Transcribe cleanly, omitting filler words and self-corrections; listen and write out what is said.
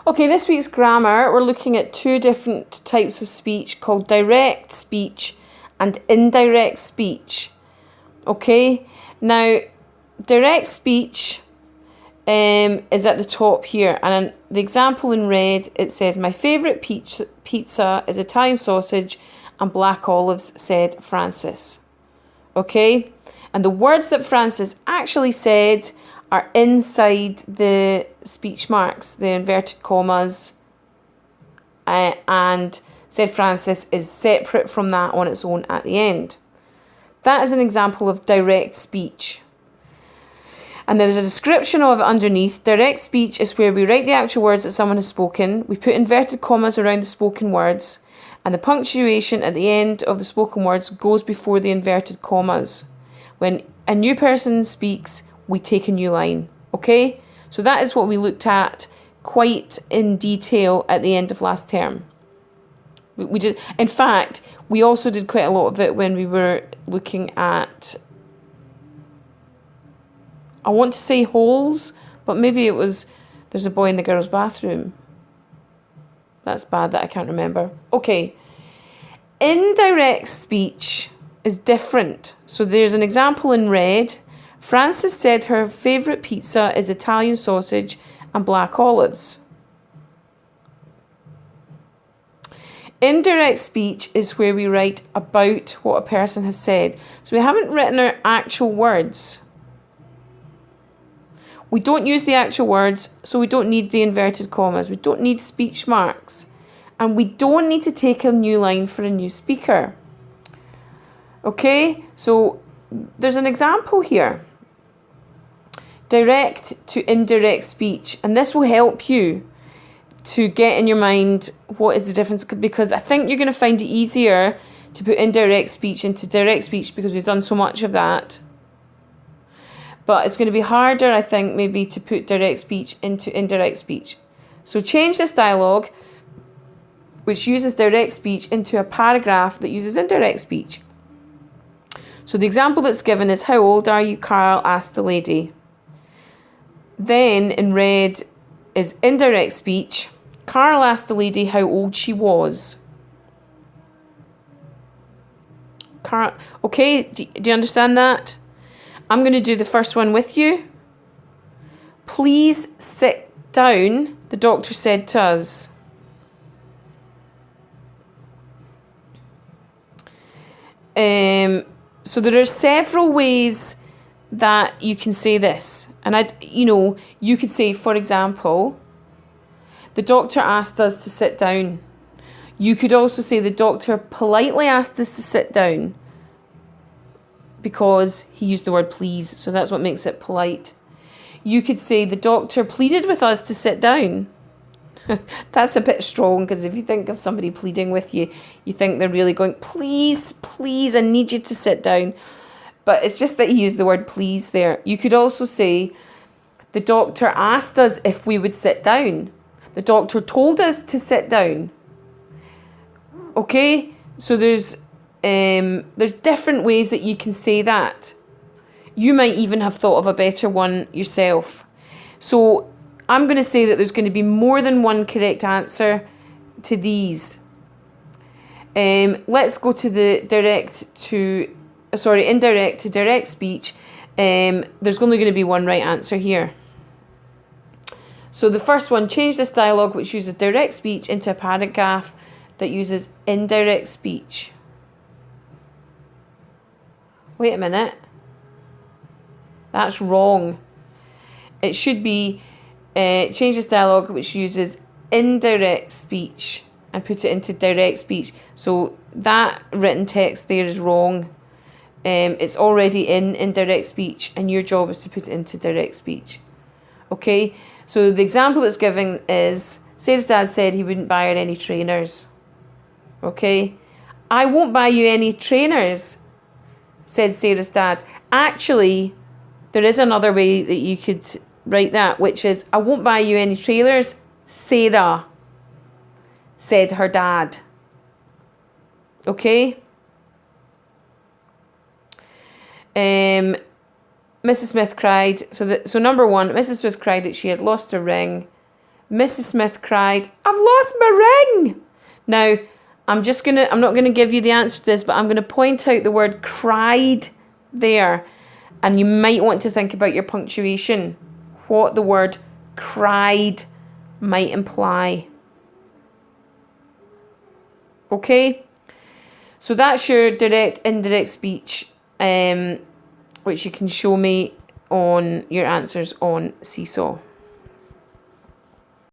Okay, this week's grammar, we're looking at two different types of speech called direct speech and indirect speech. Okay, now direct speech is at the top here, and the example in red, it says, my favourite pizza is Italian sausage and black olives, said Francis. Okay, and the words that Francis actually said are inside the speech marks, the inverted commas, and said Francis is separate from that on its own at the end. That is an example of direct speech. And there's a description of it underneath. Direct speech is where we write the actual words that someone has spoken, we put inverted commas around the spoken words, and the punctuation at the end of the spoken words goes before the inverted commas. When a new person speaks, we take a new line. Okay? So that is what we looked at quite in detail at the end of last term. We did, in fact, we also did quite a lot of it when we were looking at, I want to say holes, but maybe it was there's a boy in the girls' bathroom. That's bad that I can't remember. Okay. Indirect speech is different. So there's an example in red. Frances said her favourite pizza is Italian sausage and black olives. Indirect speech is where we write about what a person has said. So we haven't written our actual words. We don't use the actual words, so we don't need the inverted commas. We don't need speech marks. And we don't need to take a new line for a new speaker. Okay, so there's an example here. Direct to indirect speech. And this will help you to get in your mind what is the difference, because I think you're going to find it easier to put indirect speech into direct speech because we've done so much of that. But it's going to be harder, I think, maybe to put direct speech into indirect speech. So change this dialogue, which uses direct speech, into a paragraph that uses indirect speech. So the example that's given is, how old are you, Carl asked the lady. Then in red is indirect speech. Carl asked the lady how old she was. Carl, okay, do you understand that? I'm going to do the first one with you. Please sit down, the doctor said to us. So there are several ways that you can say this. And you could say, for example, the doctor asked us to sit down. You could also say the doctor politely asked us to sit down because he used the word please. So that's what makes it polite. You could say the doctor pleaded with us to sit down. That's a bit strong, because if you think of somebody pleading with you, you think they're really going, please, please, I need you to sit down. But it's just that he used the word please there. You could also say the doctor asked us if we would sit down. The doctor told us to sit down. Okay? So there's different ways that you can say that. You might even have thought of a better one yourself. So I'm going to say that there's going to be more than one correct answer to these. Let's go to the indirect to direct speech. There's only going to be one right answer here. So the first one, change this dialogue which uses direct speech into a paragraph that uses indirect speech. Wait a minute. That's wrong. It should be change this dialogue which uses indirect speech and put it into direct speech. So that written text there is wrong. It's already in indirect speech, and your job is to put it into direct speech. Okay, so the example that's given is, Sarah's dad said he wouldn't buy her any trainers. Okay, I won't buy you any trainers, said Sarah's dad. Actually, there is another way that you could write that, which is, I won't buy you any trailers, Sarah, said her dad. Okay? Mrs. Smith cried. So number one, Mrs. Smith cried that she had lost her ring. Mrs. Smith cried, I've lost my ring. Now, I'm not gonna give you the answer to this, but I'm gonna point out the word cried there. And you might want to think about your punctuation. What the word cried might imply. Okay? So that's your direct, indirect speech, which you can show me on your answers on Seesaw.